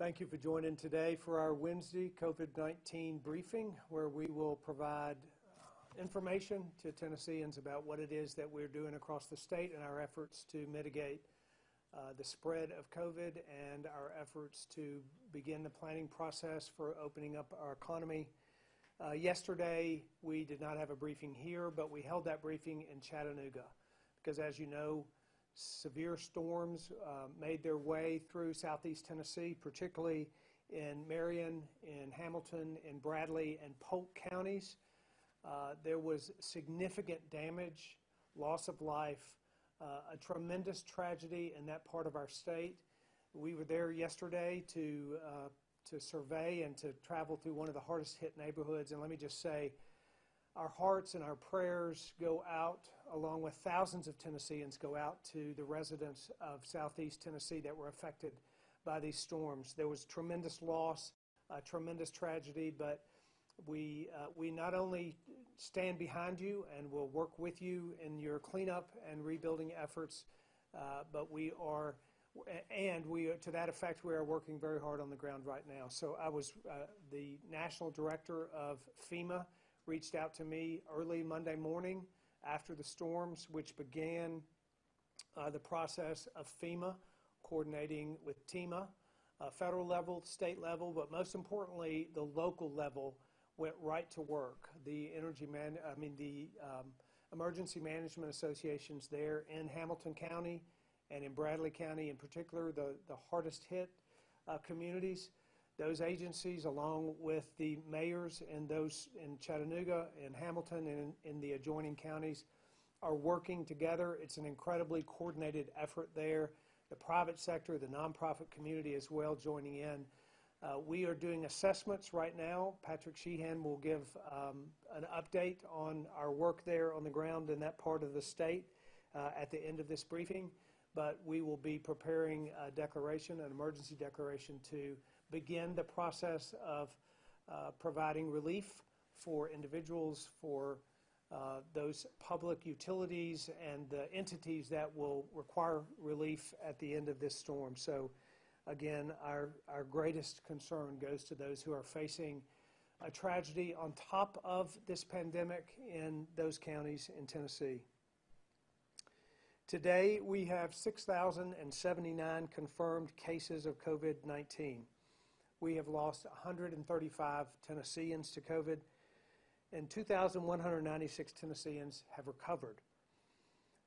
Thank you for joining today for our Wednesday COVID-19 briefing, where we will provide information to Tennesseans about what it is that we're doing across the state and our efforts to mitigate the spread of COVID and our efforts to begin the planning process for opening up our economy. Yesterday, we did not have a briefing here, but we held that briefing in Chattanooga because, as you know, severe storms made their way through southeast Tennessee, particularly in Marion, in Hamilton, in Bradley, and Polk counties. There was significant damage, loss of life, a tremendous tragedy in that part of our state. We were there yesterday to survey and to travel through one of the hardest hit neighborhoods, and let me just say, our hearts and our prayers go out, along with thousands of Tennesseans, go out to the residents of southeast Tennessee that were affected by these storms. There was tremendous loss, tremendous tragedy, but we not only stand behind you and will work with you in your cleanup and rebuilding efforts, but to that effect, we are working very hard on the ground right now. So I was the national director of FEMA reached out to me early Monday morning after the storms, which began the process of FEMA coordinating with Tema, federal level, state level, but most importantly, the local level went right to work. The emergency management associations there in Hamilton County and in Bradley County, in particular, the hardest hit communities. Those agencies, along with the mayors and those in Chattanooga and Hamilton and in the adjoining counties, are working together. It's an incredibly coordinated effort there. The private sector, the nonprofit community as well joining in. We are doing assessments right now. Patrick Sheehan will give an update on our work there on the ground in that part of the state at the end of this briefing. But we will be preparing a declaration, an emergency declaration, to begin the process of providing relief for individuals, for those public utilities and the entities that will require relief at the end of this storm. So again, our greatest concern goes to those who are facing a tragedy on top of this pandemic in those counties in Tennessee. Today, we have 6,079 confirmed cases of COVID-19. We have lost 135 Tennesseans to COVID, and 2,196 Tennesseans have recovered.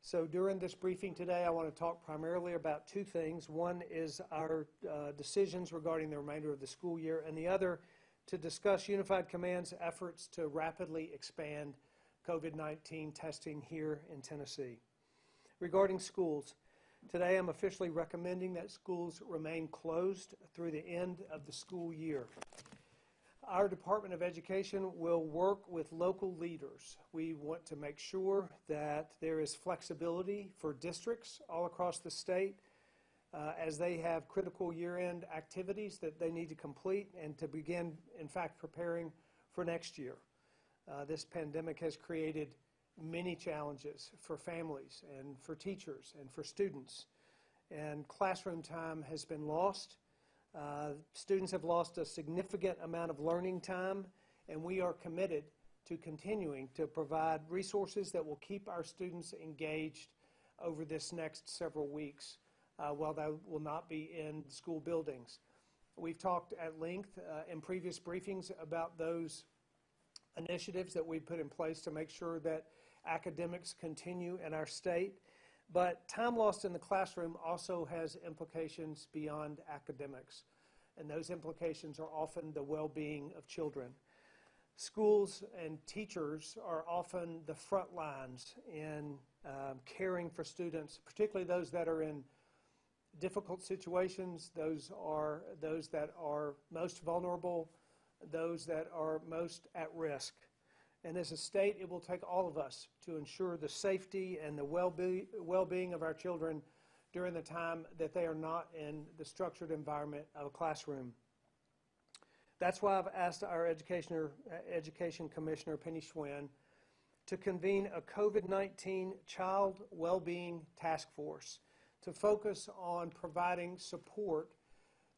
So during this briefing today, I want to talk primarily about two things. One is our decisions regarding the remainder of the school year, and the other to discuss Unified Command's efforts to rapidly expand COVID-19 testing here in Tennessee. Regarding schools, today I'm officially recommending that schools remain closed through the end of the school year. Our Department of Education will work with local leaders. We want to make sure that there is flexibility for districts all across the state as they have critical year-end activities that they need to complete and to begin, in fact, preparing for next year. This pandemic has created many challenges for families and for teachers and for students. And classroom time has been lost. Students have lost a significant amount of learning time, and we are committed to continuing to provide resources that will keep our students engaged over this next several weeks while they will not be in school buildings. We've talked at length in previous briefings about those initiatives that we put in place to make sure that academics continue in our state, but time lost in the classroom also has implications beyond academics, and those implications are often the well-being of children. Schools and teachers are often the front lines in caring for students, particularly those that are in difficult situations, those that are most vulnerable, those that are most at risk. And as a state, it will take all of us to ensure the safety and the well-being of our children during the time that they are not in the structured environment of a classroom. That's why I've asked our Education Commissioner, Penny Schwinn, to convene a COVID-19 Child Well-Being Task Force to focus on providing support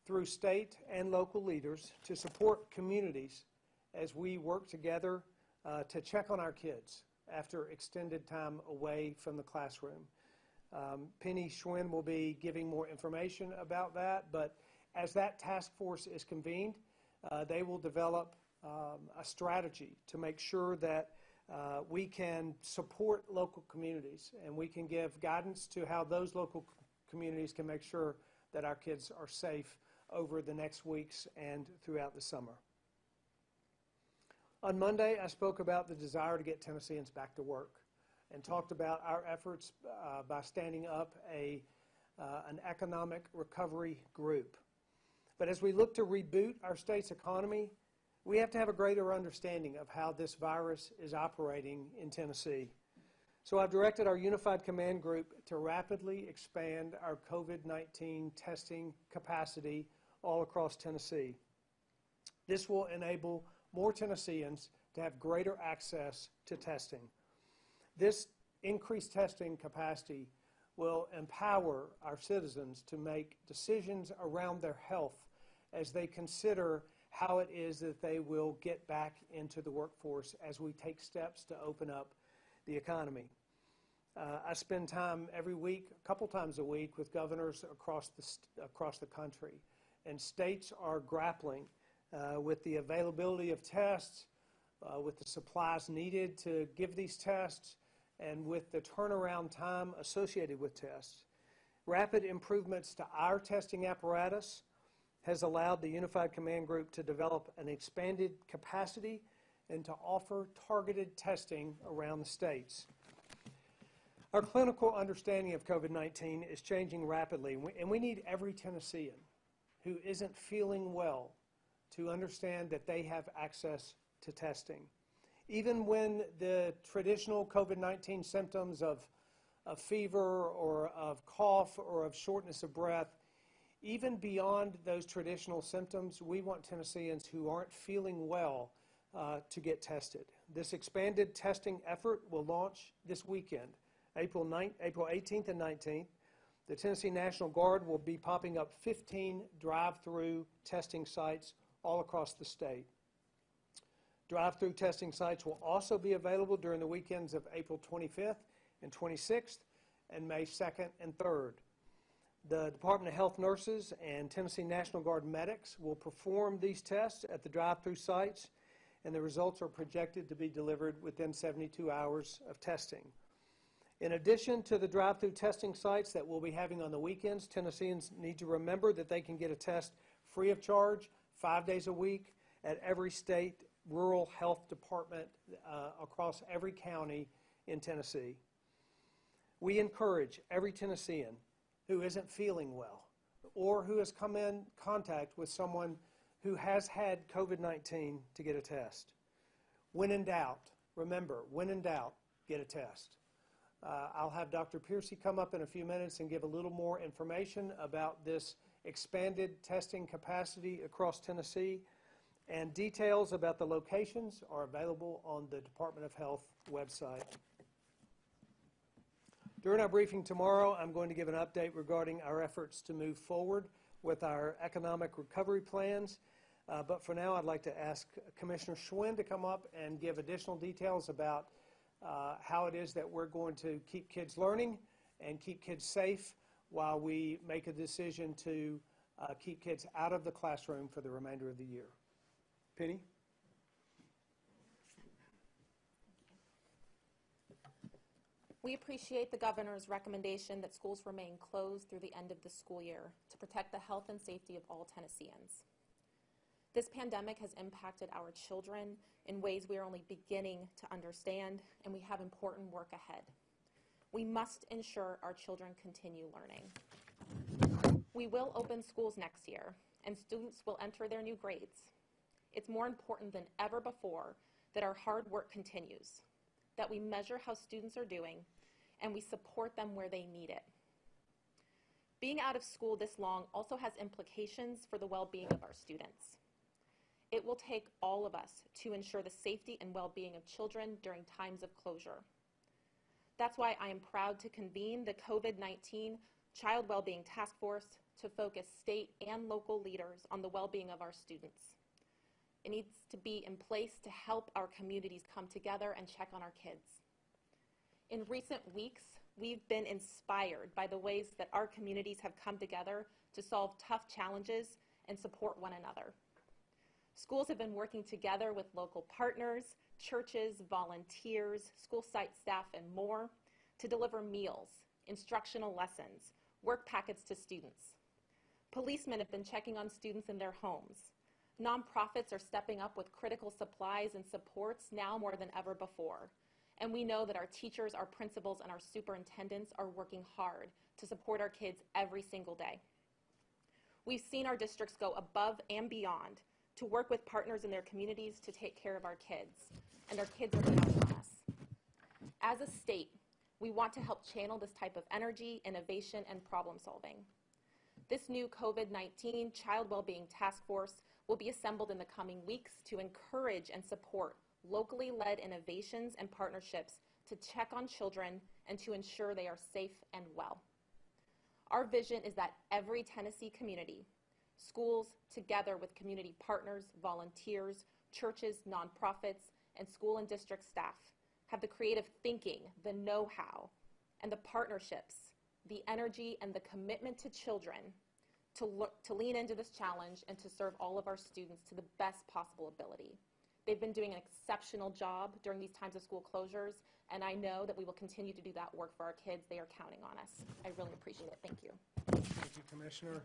through state and local leaders to support communities as we work together to check on our kids after extended time away from the classroom. Penny Schwinn will be giving more information about that, but as that task force is convened, they will develop a strategy to make sure that we can support local communities and we can give guidance to how those local communities can make sure that our kids are safe over the next weeks and throughout the summer. On Monday, I spoke about the desire to get Tennesseans back to work and talked about our efforts by standing up an economic recovery group. But as we look to reboot our state's economy, we have to have a greater understanding of how this virus is operating in Tennessee. So I've directed our Unified Command Group to rapidly expand our COVID-19 testing capacity all across Tennessee. This will enable more Tennesseans to have greater access to testing. This increased testing capacity will empower our citizens to make decisions around their health as they consider how it is that they will get back into the workforce as we take steps to open up the economy. I spend time every week, a couple times a week, with governors across the country, and states are grappling with the availability of tests, with the supplies needed to give these tests, and with the turnaround time associated with tests. Rapid improvements to our testing apparatus has allowed the Unified Command Group to develop an expanded capacity and to offer targeted testing around the states. Our clinical understanding of COVID-19 is changing rapidly, and we need every Tennessean who isn't feeling well to understand that they have access to testing. Even when the traditional COVID-19 symptoms of fever or of cough or of shortness of breath, even beyond those traditional symptoms, we want Tennesseans who aren't feeling well to get tested. This expanded testing effort will launch this weekend, April 18th and 19th. The Tennessee National Guard will be popping up 15 drive-through testing sites all across the state. Drive-through testing sites will also be available during the weekends of April 25th and 26th and May 2nd and 3rd. The Department of Health nurses and Tennessee National Guard medics will perform these tests at the drive-through sites, and the results are projected to be delivered within 72 hours of testing. In addition to the drive-through testing sites that we'll be having on the weekends, Tennesseans need to remember that they can get a test free of charge 5 days a week at every state rural health department across every county in Tennessee. We encourage every Tennessean who isn't feeling well or who has come in contact with someone who has had COVID-19 to get a test. When in doubt, remember, when in doubt, get a test. I'll have Dr. Piercy come up in a few minutes and give a little more information about this expanded testing capacity across Tennessee, and details about the locations are available on the Department of Health website. During our briefing tomorrow, I'm going to give an update regarding our efforts to move forward with our economic recovery plans. But for now, I'd like to ask Commissioner Schwinn to come up and give additional details about how it is that we're going to keep kids learning and keep kids safe while we make a decision to keep kids out of the classroom for the remainder of the year. Penny? We appreciate the Governor's recommendation that schools remain closed through the end of the school year to protect the health and safety of all Tennesseans. This pandemic has impacted our children in ways we are only beginning to understand, and we have important work ahead. We must ensure our children continue learning. We will open schools next year, and students will enter their new grades. It's more important than ever before that our hard work continues, that we measure how students are doing, and we support them where they need it. Being out of school this long also has implications for the well-being of our students. It will take all of us to ensure the safety and well-being of children during times of closure. That's why I am proud to convene the COVID-19 Child Wellbeing Task Force to focus state and local leaders on the well-being of our students. It needs to be in place to help our communities come together and check on our kids. In recent weeks, we've been inspired by the ways that our communities have come together to solve tough challenges and support one another. Schools have been working together with local partners, churches, volunteers, school site staff, and more to deliver meals, instructional lessons, work packets to students. Policemen have been checking on students in their homes. Nonprofits are stepping up with critical supplies and supports now more than ever before. And we know that our teachers, our principals, and our superintendents are working hard to support our kids every single day. We've seen our districts go above and beyond to work with partners in their communities to take care of our kids, and our kids are counting on us. As a state, we want to help channel this type of energy, innovation, and problem solving. This new COVID-19 Child Wellbeing Task Force will be assembled in the coming weeks to encourage and support locally led innovations and partnerships to check on children and to ensure they are safe and well. Our vision is that every Tennessee community, schools, together with community partners, volunteers, churches, nonprofits, and school and district staff, have the creative thinking, the know-how, and the partnerships, the energy, and the commitment to children to lean into this challenge and to serve all of our students to the best possible ability. They've been doing an exceptional job during these times of school closures, and I know that we will continue to do that work for our kids. They are counting on us. I really appreciate it. Thank you. Thank you, Commissioner.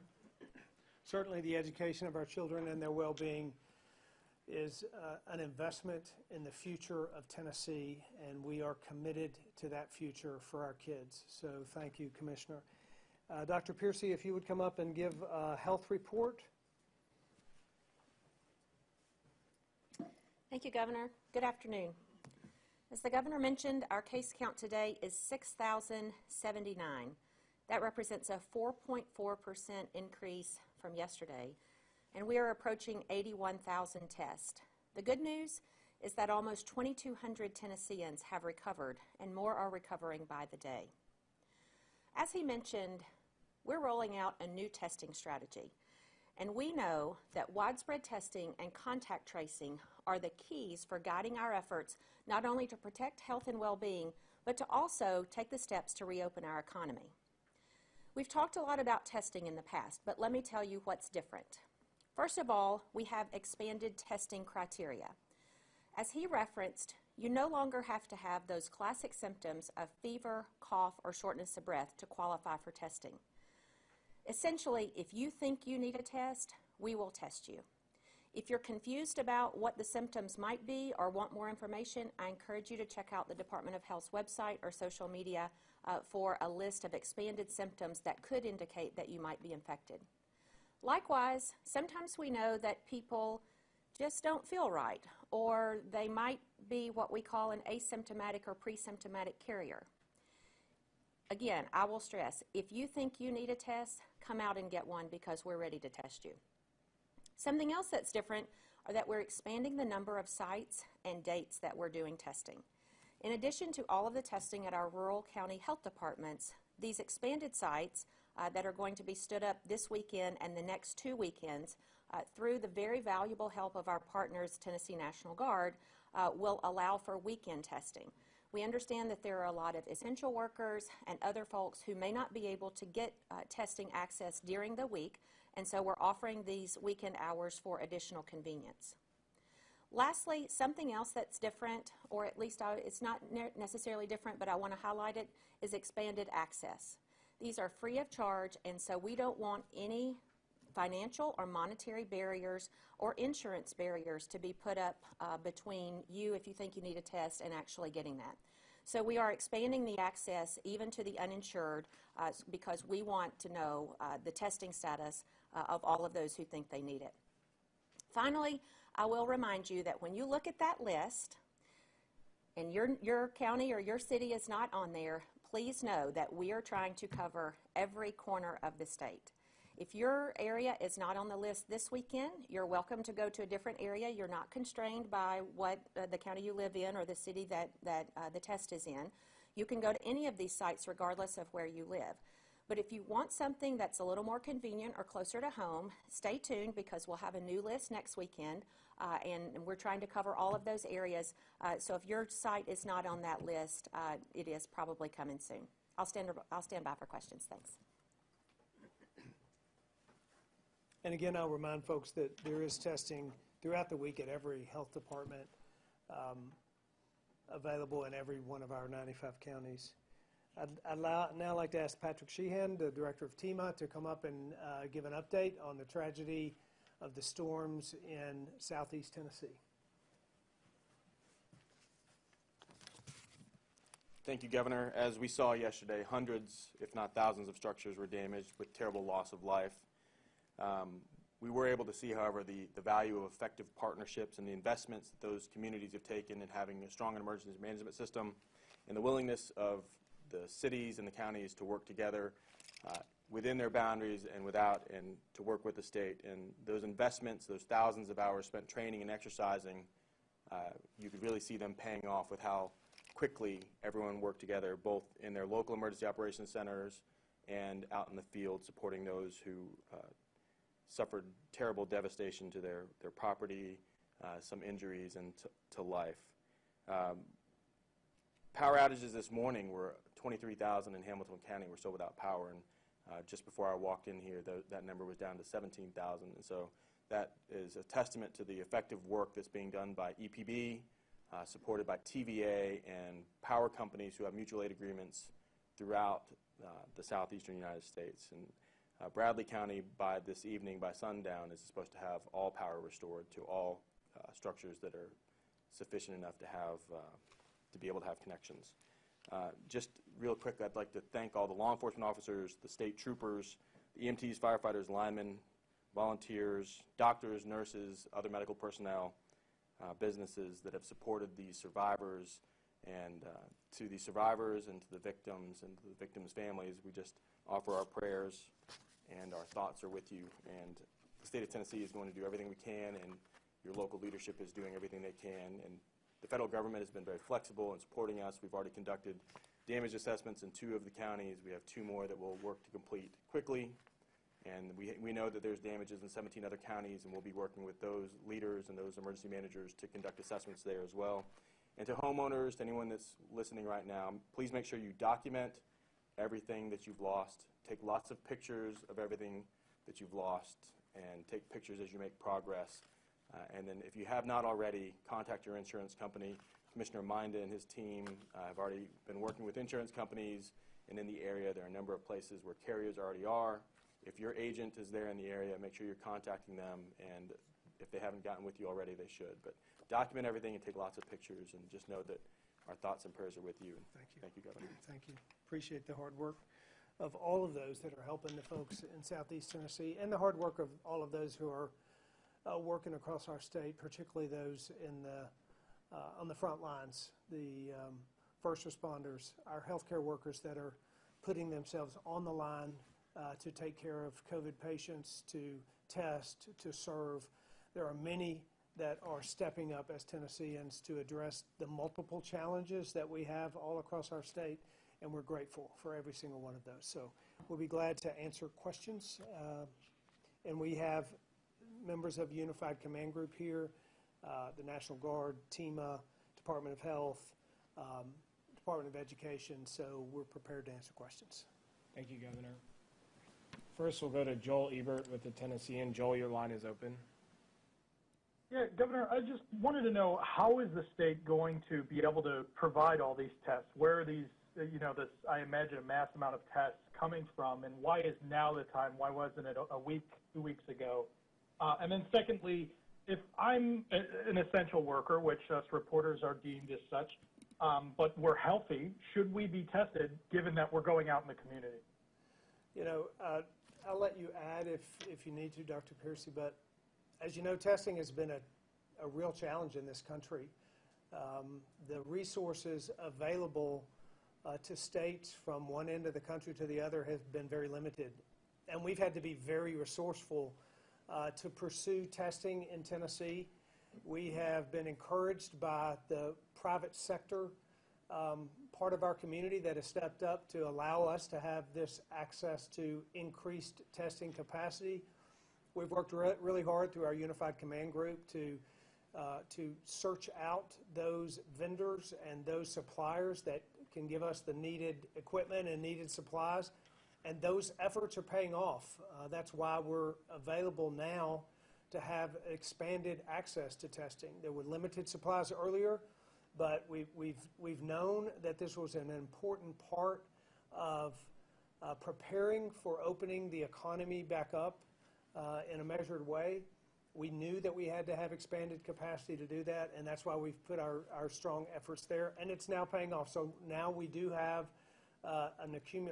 Certainly the education of our children and their well-being is an investment in the future of Tennessee, and we are committed to that future for our kids. So thank you, Commissioner. Dr. Piercy, if you would come up and give a health report. Thank you, Governor. Good afternoon. As the Governor mentioned, our case count today is 6,079. That represents a 4.4% increase from yesterday, and we are approaching 81,000 tests. The good news is that almost 2,200 Tennesseans have recovered, and more are recovering by the day. As he mentioned, we're rolling out a new testing strategy, and we know that widespread testing and contact tracing are the keys for guiding our efforts not only to protect health and well-being, but to also take the steps to reopen our economy. We've talked a lot about testing in the past, but let me tell you what's different. First of all, we have expanded testing criteria. As he referenced, you no longer have to have those classic symptoms of fever, cough, or shortness of breath to qualify for testing. Essentially, if you think you need a test, we will test you. If you're confused about what the symptoms might be or want more information, I encourage you to check out the Department of Health's website or social media for a list of expanded symptoms that could indicate that you might be infected. Likewise, sometimes we know that people just don't feel right, or they might be what we call an asymptomatic or pre-symptomatic carrier. Again, I will stress, if you think you need a test, come out and get one because we're ready to test you. Something else that's different are that we're expanding the number of sites and dates that we're doing testing. In addition to all of the testing at our rural county health departments, these expanded sites that are going to be stood up this weekend and the next 2 weekends through the very valuable help of our partners, Tennessee National Guard, will allow for weekend testing. We understand that there are a lot of essential workers and other folks who may not be able to get testing access during the week, and so we're offering these weekend hours for additional convenience. Lastly, something else that's different, or at least it's not necessarily different, but I want to highlight it, is expanded access. These are free of charge, and so we don't want any financial or monetary barriers or insurance barriers to be put up between you if you think you need a test and actually getting that. So we are expanding the access even to the uninsured because we want to know the testing status of all of those who think they need it. Finally, I will remind you that when you look at that list and your county or your city is not on there, please know that we are trying to cover every corner of the state. If your area is not on the list this weekend, you're welcome to go to a different area. You're not constrained by what the county you live in or the city that the test is in. You can go to any of these sites regardless of where you live. But if you want something that's a little more convenient or closer to home, stay tuned because we'll have a new list next weekend, and we're trying to cover all of those areas. So if your site is not on that list, it is probably coming soon. I'll stand by for questions. Thanks. And again, I'll remind folks that there is testing throughout the week at every health department, available in every one of our 95 counties. I'd now like to ask Patrick Sheehan, the director of Tema, to come up and give an update on the tragedy of the storms in southeast Tennessee. Thank you, Governor. As we saw yesterday, hundreds, if not thousands, of structures were damaged with terrible loss of life. We were able to see, however, the value of effective partnerships and the investments that those communities have taken in having a strong emergency management system and the willingness of the cities and the counties to work together within their boundaries and without, and to work with the state. And those investments, those thousands of hours spent training and exercising, you could really see them paying off with how quickly everyone worked together, both in their local emergency operations centers and out in the field supporting those who suffered terrible devastation to their property, some injuries, and to life. Power outages this morning were 23,000 in Hamilton County were still without power, and just before I walked in here, that number was down to 17,000. And so that is a testament to the effective work that's being done by EPB, supported by TVA and power companies who have mutual aid agreements throughout the southeastern United States. And Bradley County, by this evening, by sundown, is supposed to have all power restored to all structures that are sufficient enough to have to be able to have connections. Just real quick, I'd like to thank all the law enforcement officers, the state troopers, the EMTs, firefighters, linemen, volunteers, doctors, nurses, other medical personnel, businesses that have supported these survivors. And to the survivors and to the victims and to the victims' families, we just offer our prayers, and our thoughts are with you. And the state of Tennessee is going to do everything we can, and your local leadership is doing everything they can. And the federal government has been very flexible in supporting us. We've already conducted damage assessments in 2 of the counties. We have 2 more that we'll work to complete quickly. And we know that there's damages in 17 other counties, and we'll be working with those leaders and those emergency managers to conduct assessments there as well. And to homeowners, to anyone that's listening right now, please make sure you document everything that you've lost. Take lots of pictures of everything that you've lost, and take pictures as you make progress. And then if you have not already, contact your insurance company. Commissioner Minda and his team have already been working with insurance companies, and in the area there are a number of places where carriers already are. If your agent is there in the area, make sure you're contacting them, and if they haven't gotten with you already, they should. But document everything and take lots of pictures, and just know that our thoughts and prayers are with you. And Thank you. Thank you, Governor. Thank you. Appreciate the hard work of all of those that are helping the folks in southeast Tennessee, and the hard work of all of those who are working across our state, particularly those in the on the front lines, the first responders, our healthcare workers that are putting themselves on the line to take care of COVID patients, to test, to serve. There are many that are stepping up as Tennesseans to address the multiple challenges that we have all across our state, and we're grateful for every single one of those. So we'll be glad to answer questions. And we have members of Unified Command Group here, the National Guard, Tema, Department of Health, Department of Education, so we're prepared to answer questions. Thank you, Governor. First, we'll go to Joel Ebert with the Tennessean. Joel, your line is open. Yeah, Governor, I just wanted to know, how is the state going to be able to provide all these tests? Where are these, this, I imagine, a mass amount of tests coming from, and why is now the time? Why wasn't it a week, 2 weeks ago? And then secondly, if I'm an essential worker, which us reporters are deemed as such, but we're healthy, should we be tested given that we're going out in the community? I'll let you add if you need to, Dr. Piercy, but as you know, testing has been a real challenge in this country. The resources available to states from one end of the country to the other have been very limited. And we've had to be very resourceful to pursue testing in Tennessee. We have been encouraged by the private sector part of our community that has stepped up to allow us to have this access to increased testing capacity. We've worked really hard through our Unified Command Group to search out those vendors and those suppliers that can give us the needed equipment and needed supplies, and those efforts are paying off. That's why we're available now to have expanded access to testing. There were limited supplies earlier, but we've known that this was an important part of preparing for opening the economy back up in a measured way. We knew that we had to have expanded capacity to do that, and that's why we've put our strong efforts there, and it's now paying off. So now we do have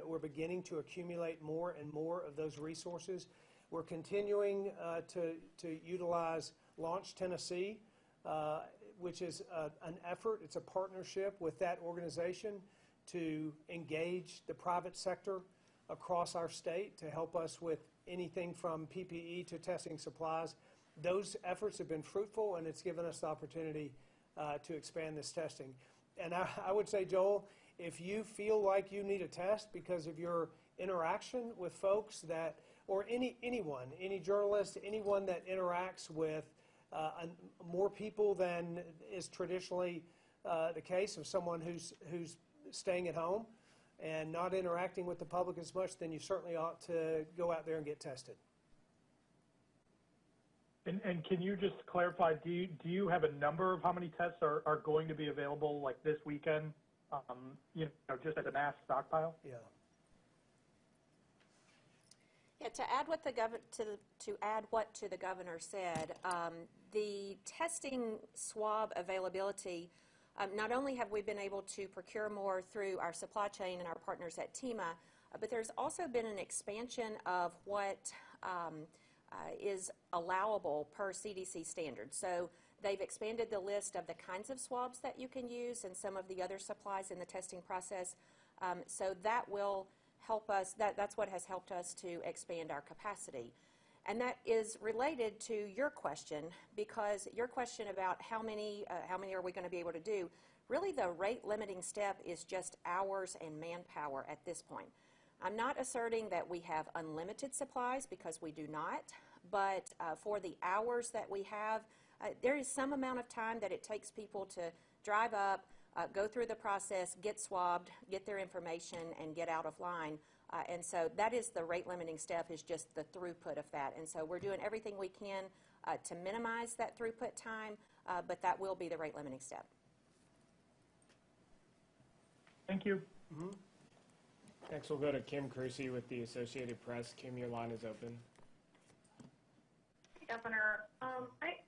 we're beginning to accumulate more and more of those resources. We're continuing to utilize Launch Tennessee, which is an effort. It's a partnership with that organization to engage the private sector across our state to help us with anything from PPE to testing supplies. Those efforts have been fruitful, and it's given us the opportunity to expand this testing. And I would say, Joel, if you feel like you need a test because of your interaction with folks that, or anyone, any journalist, anyone that interacts with more people than is traditionally the case of someone who's staying at home and not interacting with the public as much, then you certainly ought to go out there and get tested. And can you just clarify, do you have a number of how many tests are going to be available like this weekend, just as a mass stockpile? Yeah. Yeah, to add what the governor said, the testing swab availability, not only have we been able to procure more through our supply chain and our partners at Tema, but there's also been an expansion of what is allowable per CDC standards. So they've expanded the list of the kinds of swabs that you can use and some of the other supplies in the testing process. So that will help us, that's what has helped us to expand our capacity. And that is related to your question, because your question about how many are we going to be able to do, really the rate limiting step is just hours and manpower at this point. I'm not asserting that we have unlimited supplies, because we do not, but for the hours that we have, there is some amount of time that it takes people to drive up, go through the process, get swabbed, get their information, and get out of line. And so that is the rate limiting step, is just the throughput of that. And so we're doing everything we can to minimize that throughput time, but that will be the rate limiting step. Thank you. Mm-hmm. Next, we'll go to Kim Crucy with the Associated Press. Kim, your line is open. Hey, Governor. I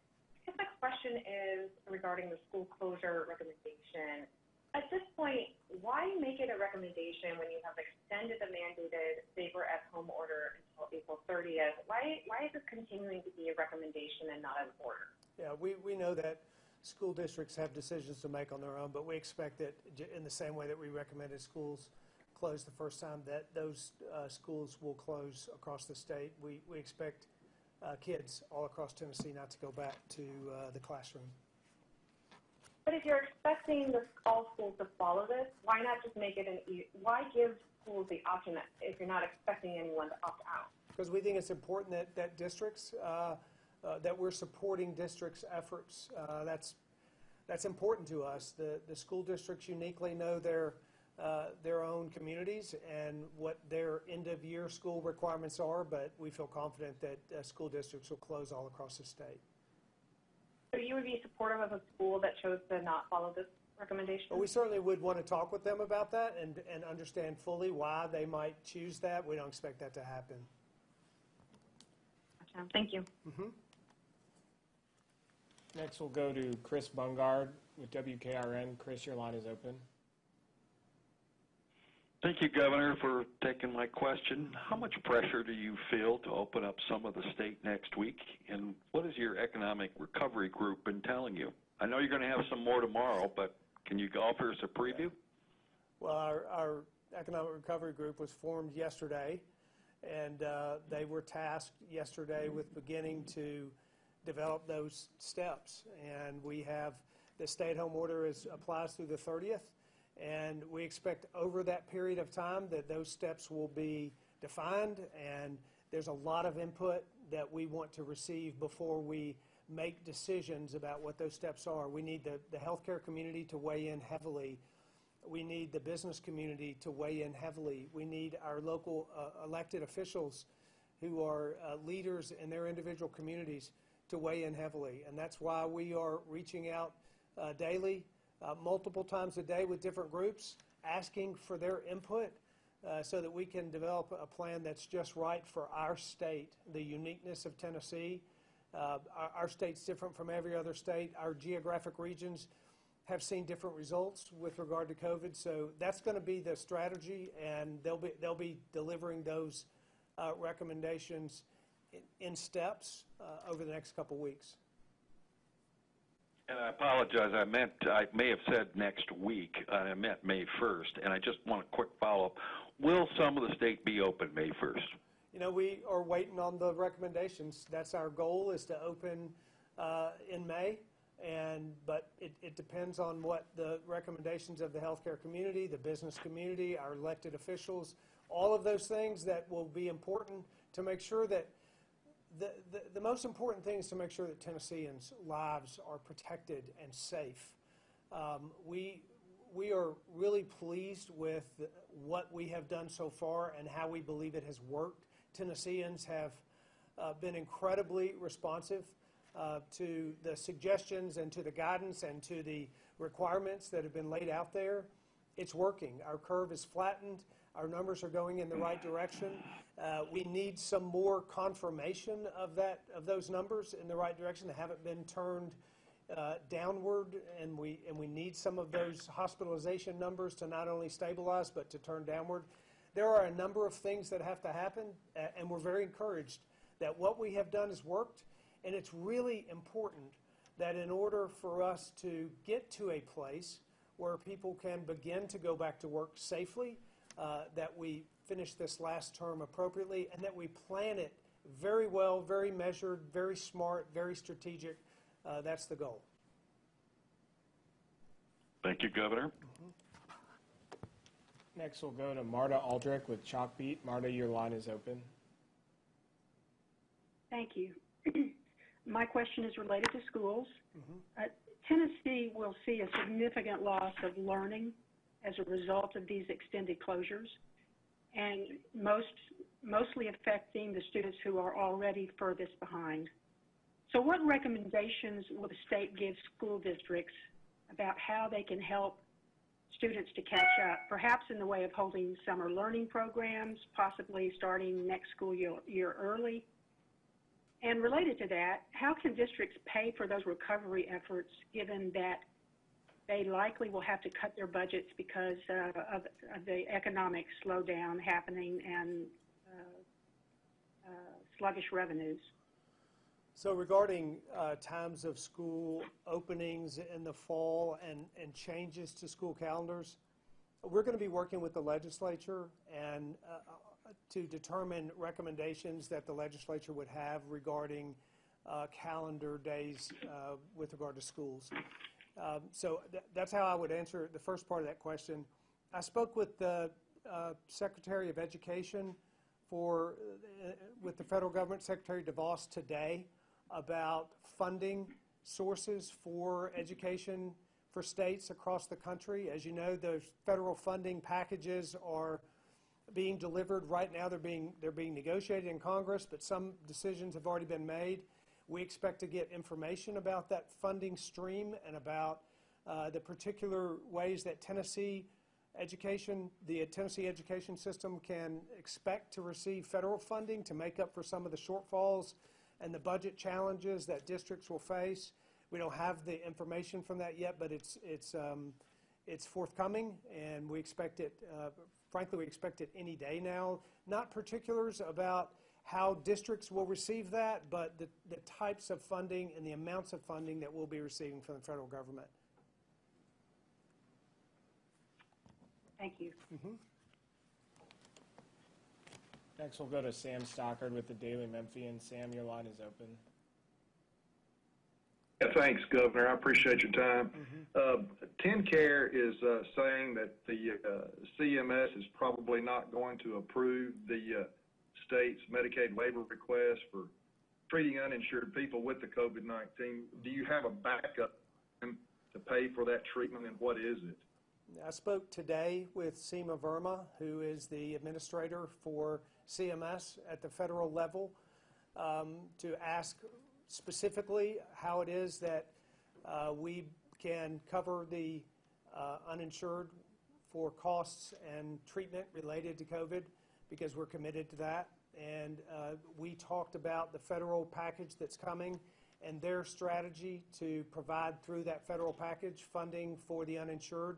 guess my question is regarding the school closure recommendation. At this point, why make it a recommendation when you have extended the mandated safer at home order until April 30th? Why is this continuing to be a recommendation and not an order? Yeah, we know that school districts have decisions to make on their own, but we expect that in the same way that we recommended schools close the first time, that those schools will close across the state. We expect kids all across Tennessee not to go back to the classroom. But if you're expecting all schools to follow this, why not just make it why give schools the option that if you're not expecting anyone to opt out? Because we think it's important that districts, that we're supporting districts' efforts. That's important to us. The school districts uniquely know their own communities and what their end-of-year school requirements are, but we feel confident that school districts will close all across the state. So you would be supportive of a school that chose to not follow this recommendation? Well, we certainly would want to talk with them about that and understand fully why they might choose that. We don't expect that to happen. Gotcha. Thank you. Mm-hmm. Next, we'll go to Chris Bungard with WKRN. Chris, your line is open. Thank you, Governor, for taking my question. How much pressure do you feel to open up some of the state next week? And what has your economic recovery group been telling you? I know you're going to have some more tomorrow, but can you offer us a preview? Well, our economic recovery group was formed yesterday, and they were tasked yesterday with beginning to develop those steps. And we have the stay-at-home order applies through the 30th. And we expect over that period of time that those steps will be defined, and there's a lot of input that we want to receive before we make decisions about what those steps are. We need the healthcare community to weigh in heavily. We need the business community to weigh in heavily. We need our local elected officials who are leaders in their individual communities to weigh in heavily. And that's why we are reaching out daily, multiple times a day with different groups, asking for their input so that we can develop a plan that's just right for our state, the uniqueness of Tennessee. Our state's different from every other state. Our geographic regions have seen different results with regard to COVID. So that's going to be the strategy, and they'll be delivering those recommendations in steps over the next couple weeks. And I apologize, I may have said next week, I meant May 1st, and I just want a quick follow-up. Will some of the state be open May 1st? You know, we are waiting on the recommendations. That's our goal, is to open in May, but it depends on what the recommendations of the healthcare community, the business community, our elected officials, all of those things that will be important to make sure that the most important thing is to make sure that Tennesseans' lives are protected and safe. We are really pleased with what we have done so far and how we believe it has worked. Tennesseans have been incredibly responsive to the suggestions and to the guidance and to the requirements that have been laid out there. It's working. Our curve is flattened. Our numbers are going in the right direction. We need some more confirmation of those numbers in the right direction. They haven't been turned downward, and we need some of those hospitalization numbers to not only stabilize but to turn downward. There are a number of things that have to happen, and we're very encouraged that what we have done has worked, and it's really important that in order for us to get to a place where people can begin to go back to work safely, that we finish this last term appropriately, and that we plan it very well, very measured, very smart, very strategic. That's the goal. Thank you, Governor. Next, we'll go to Marta Aldrich with Chalkbeat. Marta, your line is open. Thank you. My question is related to schools. Tennessee will see a significant loss of learning as a result of these extended closures, and mostly affecting the students who are already furthest behind. So what recommendations will the state give school districts about how they can help students to catch up, perhaps in the way of holding summer learning programs, possibly starting next school year early? And related to that, how can districts pay for those recovery efforts, given that they likely will have to cut their budgets because of the economic slowdown happening and sluggish revenues? So regarding times of school openings in the fall and changes to school calendars, we're going to be working with the legislature and to determine recommendations that the legislature would have regarding calendar days with regard to schools. So that's how I would answer the first part of that question. I spoke with the Secretary of Education with the federal government, Secretary DeVos, today about funding sources for education for states across the country. As you know, those federal funding packages are being delivered right now. They're being negotiated in Congress, but some decisions have already been made. We expect to get information about that funding stream and about the particular ways that the Tennessee education system can expect to receive federal funding to make up for some of the shortfalls and the budget challenges that districts will face. We don't have the information from that yet, but it's forthcoming, and we expect it. Frankly, we expect it any day now. Not particulars about how districts will receive that, but the types of funding and the amounts of funding that we'll be receiving from the federal government. Thank you. Next, we'll go to Sam Stockard with the Daily Memphian. Sam, your line is open. Yeah, thanks, Governor. I appreciate your time. TennCare is saying that the CMS is probably not going to approve the state's Medicaid waiver request for treating uninsured people with the COVID-19. Do you have a backup to pay for that treatment, and what is it? I spoke today with Seema Verma, who is the administrator for CMS at the federal level, to ask specifically how it is that we can cover the uninsured for costs and treatment related to COVID, because we're committed to that. And we talked about the federal package that's coming and their strategy to provide through that federal package funding for the uninsured.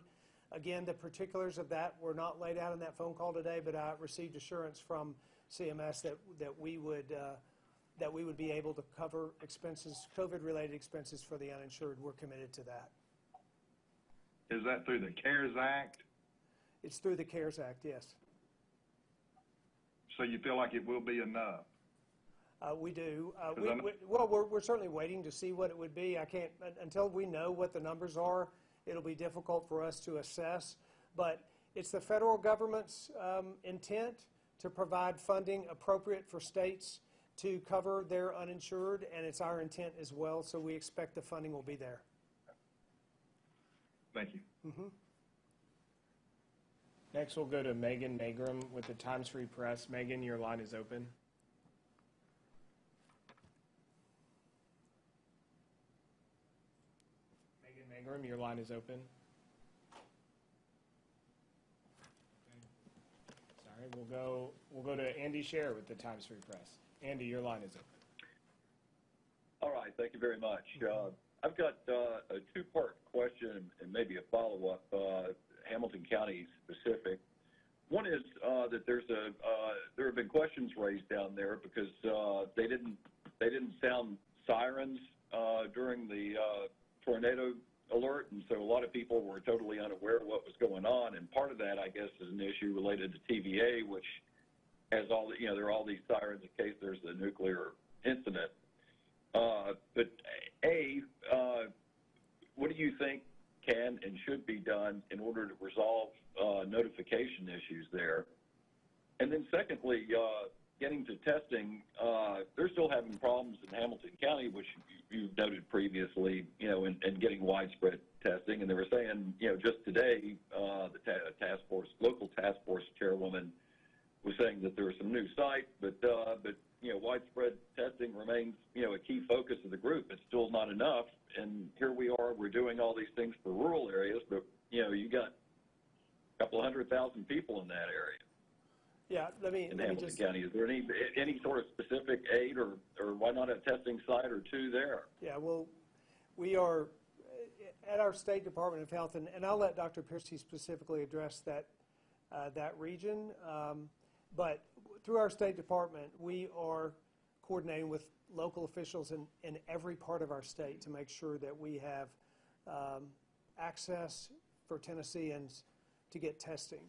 Again, the particulars of that were not laid out in that phone call today, but I received assurance from CMS that we would be able to cover expenses, COVID-related expenses for the uninsured. We're committed to that. Is that through the CARES Act? It's through the CARES Act, yes. So you feel like it will be enough? We do. We're certainly waiting to see what it would be. I can't, until we know what the numbers are, it'll be difficult for us to assess. But it's the federal government's intent to provide funding appropriate for states to cover their uninsured, and it's our intent as well, so we expect the funding will be there. Thank you. Next, we'll go to Megan Magrum with the Times Free Press. Megan, your line is open. Megan Magrum, your line is open. Sorry, we'll go to Andy Scher with the Times Free Press. Andy, your line is open. All right, thank you very much. I've got a two-part question and maybe a follow-up, Hamilton County specific. One is that there have been questions raised down there because they didn't sound sirens during the tornado alert, and so a lot of people were totally unaware of what was going on. And part of that, I guess, is an issue related to TVA, which has all there are all these sirens in case there's a nuclear incident. But what do you think can and should be done in order to resolve notification issues there? And then secondly, getting to testing, they're still having problems in Hamilton County, which you've noted previously, in getting widespread testing. And they were saying, just today, the local task force chairwoman was saying that there are some new sites, but widespread testing remains, a key focus of the group. It's still not enough, and here we are. We're doing all these things for rural areas, but you got a couple of 100,000 people in that area. Yeah, let me Hamilton County. Is there any sort of specific aid, or why not a testing site or two there? Yeah, well, we are at our State Department of Health, and I'll let Dr. Piercy specifically address that region. But through our State Department, we are coordinating with local officials in every part of our state to make sure that we have access for Tennesseans to get testing.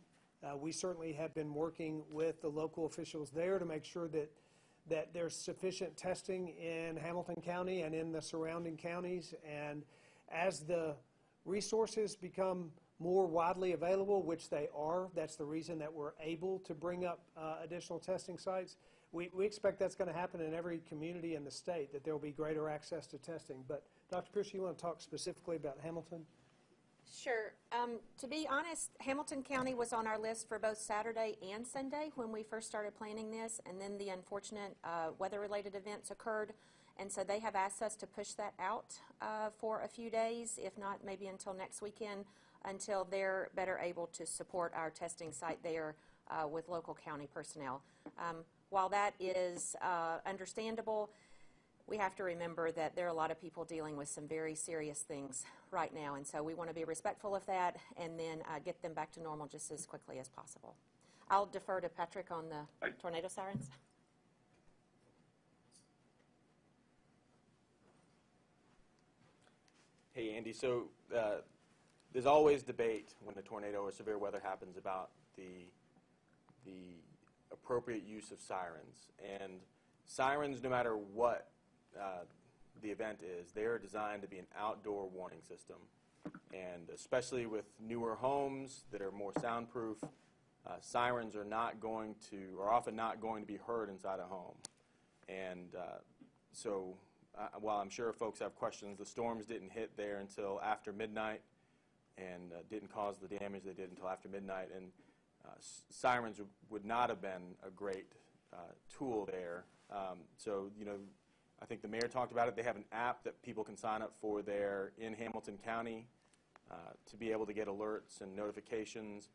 We certainly have been working with the local officials there to make sure that there's sufficient testing in Hamilton County and in the surrounding counties. And as the resources become more widely available, which they are, that's the reason that we're able to bring up additional testing sites. We expect that's going to happen in every community in the state, that there will be greater access to testing. But Dr. Pierce, you want to talk specifically about Hamilton? Sure. To be honest, Hamilton County was on our list for both Saturday and Sunday when we first started planning this, and then the unfortunate weather-related events occurred, and so they have asked us to push that out for a few days, if not maybe until next weekend, until they're better able to support our testing site there with local county personnel. While that is understandable, we have to remember that there are a lot of people dealing with some very serious things right now, and so we want to be respectful of that and then get them back to normal just as quickly as possible. I'll defer to Patrick on the tornado sirens. Hey, Andy. So there's always debate when a tornado or severe weather happens about the appropriate use of sirens. And sirens, no matter what the event is, they are designed to be an outdoor warning system. And especially with newer homes that are more soundproof, sirens are often not going to be heard inside a home. And so while I'm sure folks have questions, the storms didn't hit there until after midnight and didn't cause the damage they did until after midnight. And sirens would not have been a great tool there. So, you know, I think the mayor talked about it. They have an app that people can sign up for there in Hamilton County to be able to get alerts and notifications.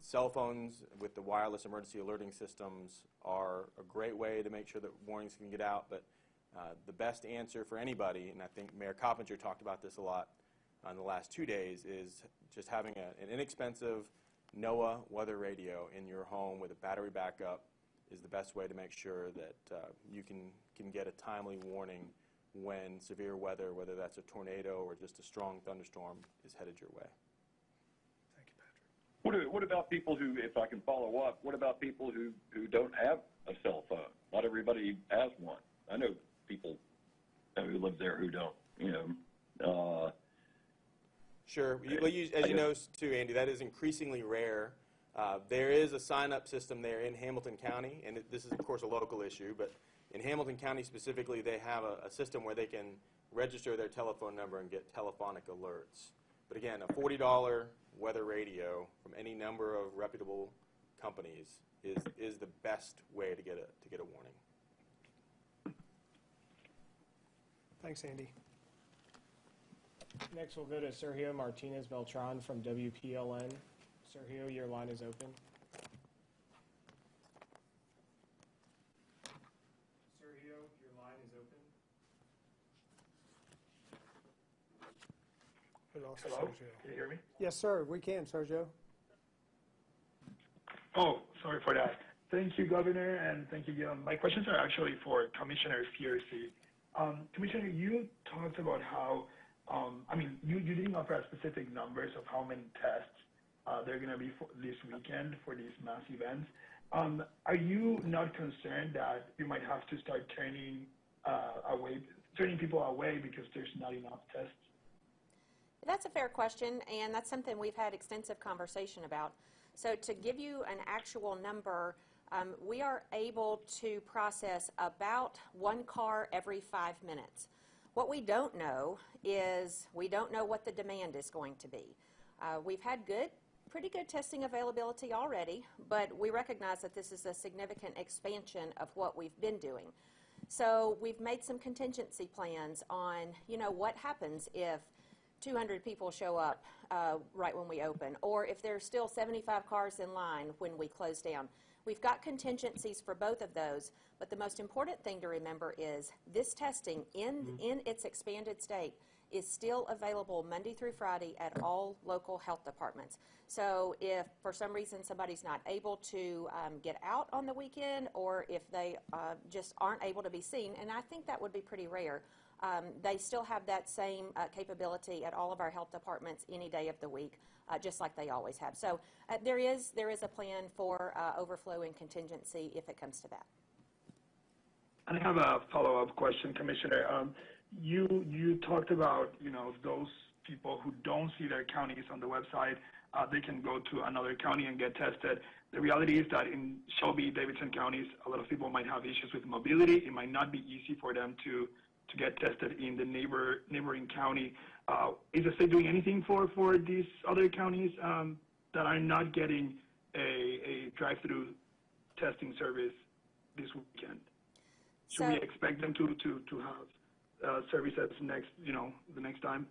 Cell phones with the wireless emergency alerting systems are a great way to make sure that warnings can get out, but the best answer for anybody, and I think Mayor Coppinger talked about this a lot in the last 2 days, is just having an inexpensive NOAA weather radio in your home with a battery backup is the best way to make sure that you can get a timely warning when severe weather, whether that's a tornado or just a strong thunderstorm, is headed your way. Thank you, Patrick. What about people who, if I can follow up, what about people who don't have a cell phone? Not everybody has one. I know people who live there who don't, you know. Sure. As you know, too, Andy, that is increasingly rare. There is a sign-up system there in Hamilton County, and this is, of course, a local issue, but in Hamilton County specifically, they have a system where they can register their telephone number and get telephonic alerts. But again, a $40 weather radio from any number of reputable companies is the best way to get a warning. Thanks, Andy. Next, we'll go to Sergio Martinez Beltran from WPLN. Sergio, your line is open. Sergio, your line is open. Hello? Can you hear me? Yes, sir. We can, Sergio. Oh, sorry for that. Thank you, Governor, and thank you, Gil. My questions are actually for Commissioner Fiercy. Commissioner, you talked about how, you didn't offer specific numbers of how many tests there are going to be for this weekend for these mass events. Are you not concerned that you might have to start turning people away because there's not enough tests? That's a fair question, and that's something we've had extensive conversation about. So to give you an actual number, we are able to process about 1 car every 5 minutes. What we don't know is we don't know what the demand is going to be. We've had pretty good testing availability already, but we recognize that this is a significant expansion of what we've been doing. So we've made some contingency plans on, what happens if 200 people show up right when we open, or if there's still 75 cars in line when we close down. We've got contingencies for both of those, but the most important thing to remember is this testing in its expanded state is still available Monday through Friday at all local health departments. So if for some reason somebody's not able to get out on the weekend, or if they just aren't able to be seen, and I think that would be pretty rare, they still have that same capability at all of our health departments any day of the week, just like they always have. So there is a plan for overflow and contingency if it comes to that. And I have a follow-up question, Commissioner. You talked about, those people who don't see their counties on the website, they can go to another county and get tested. The reality is that in Shelby, Davidson counties, a lot of people might have issues with mobility. It might not be easy for them to get tested in the neighboring county. Is the state doing anything for these other counties that are not getting a drive-through testing service this weekend? Should we expect them to have services the next time?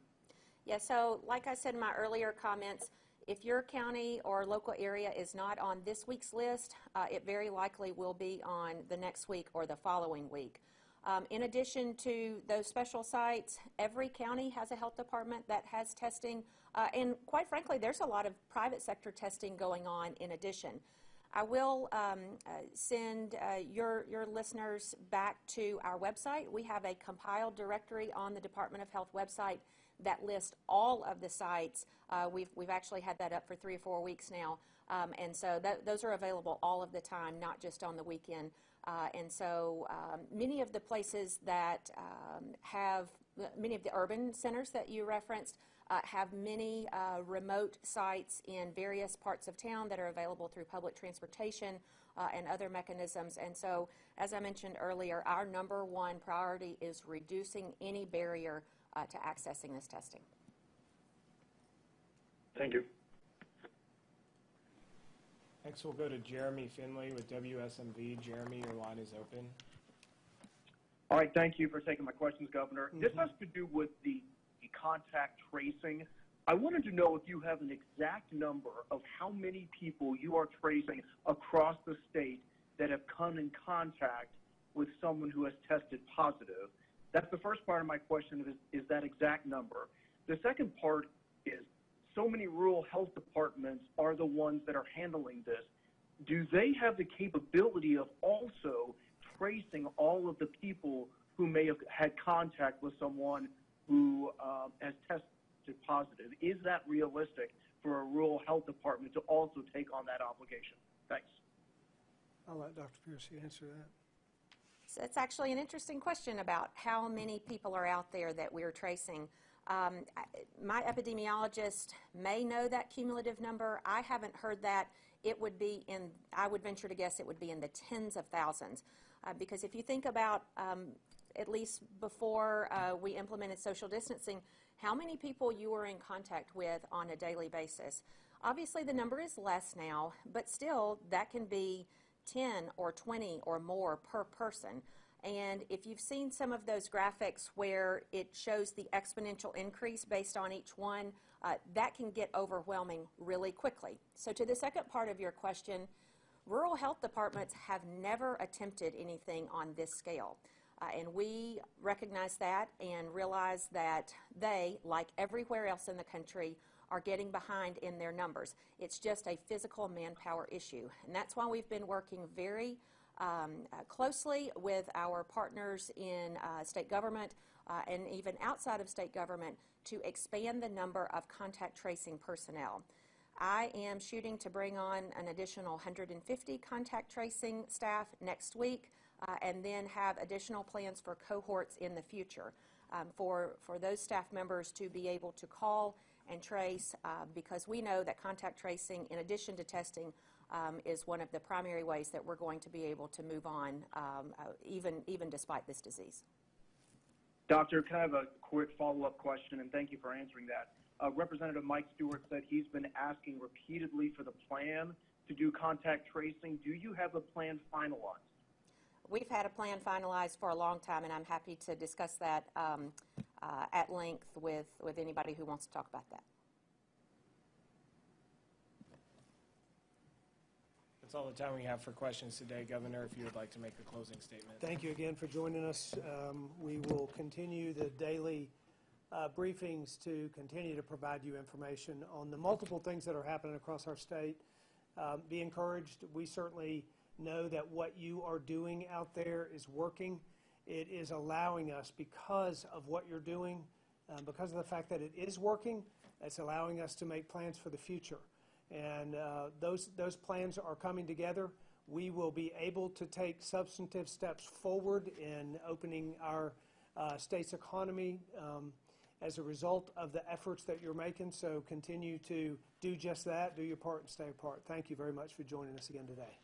Yeah, so like I said in my earlier comments, if your county or local area is not on this week's list, it very likely will be on the next week or the following week. In addition to those special sites, every county has a health department that has testing, and quite frankly, there's a lot of private sector testing going on in addition. I will send your listeners back to our website. We have a compiled directory on the Department of Health website that lists all of the sites. We've actually had that up for 3 or 4 weeks now, and so those are available all of the time, not just on the weekend. And so many of the places that many of the urban centers that you referenced have many remote sites in various parts of town that are available through public transportation and other mechanisms. And so, as I mentioned earlier, our number one priority is reducing any barrier to accessing this testing. Thank you. Next, we'll go to Jeremy Finley with WSMV. Jeremy, your line is open. All right, thank you for taking my questions, Governor. This has to do with the contact tracing. I wanted to know if you have an exact number of how many people you are tracing across the state that have come in contact with someone who has tested positive. That's the first part of my question, is that exact number. The second part is, so many rural health departments are the ones that are handling this. Do they have the capability of also tracing all of the people who may have had contact with someone who has tested positive? Is that realistic for a rural health department to also take on that obligation? Thanks. I'll let Dr. Piercy answer that. So it's actually an interesting question about how many people are out there that we're tracing. My epidemiologist may know that cumulative number. I haven't heard that. It would be in, I would venture to guess it would be in the tens of thousands. Because if you think about, at least before we implemented social distancing, how many people you were in contact with on a daily basis. Obviously the number is less now, but still that can be 10 or 20 or more per person. And if you've seen some of those graphics where it shows the exponential increase based on each one, that can get overwhelming really quickly. So to the second part of your question, rural health departments have never attempted anything on this scale. And we recognize that and realize that they, like everywhere else in the country, are getting behind in their numbers. It's just a physical manpower issue. And that's why we've been working very closely with our partners in state government and even outside of state government to expand the number of contact tracing personnel. I am shooting to bring on an additional 150 contact tracing staff next week and then have additional plans for cohorts in the future for those staff members to be able to call and trace because we know that contact tracing, in addition to testing, is one of the primary ways that we're going to be able to move on even despite this disease. Doctor, can I have a quick follow-up question, and thank you for answering that. Representative Mike Stewart said he's been asking repeatedly for the plan to do contact tracing. Do you have a plan finalized? We've had a plan finalized for a long time, and I'm happy to discuss that at length with anybody who wants to talk about that. That's all the time we have for questions today. Governor, if you would like to make a closing statement. Thank you again for joining us. We will continue the daily briefings to continue to provide you information on the multiple things that are happening across our state. Be encouraged. We certainly know that what you are doing out there is working. It is allowing us, because of what you're doing, because of the fact that it is working, it's allowing us to make plans for the future. And those plans are coming together. We will be able to take substantive steps forward in opening our state's economy as a result of the efforts that you're making. So continue to do just that, do your part and stay apart. Thank you very much for joining us again today.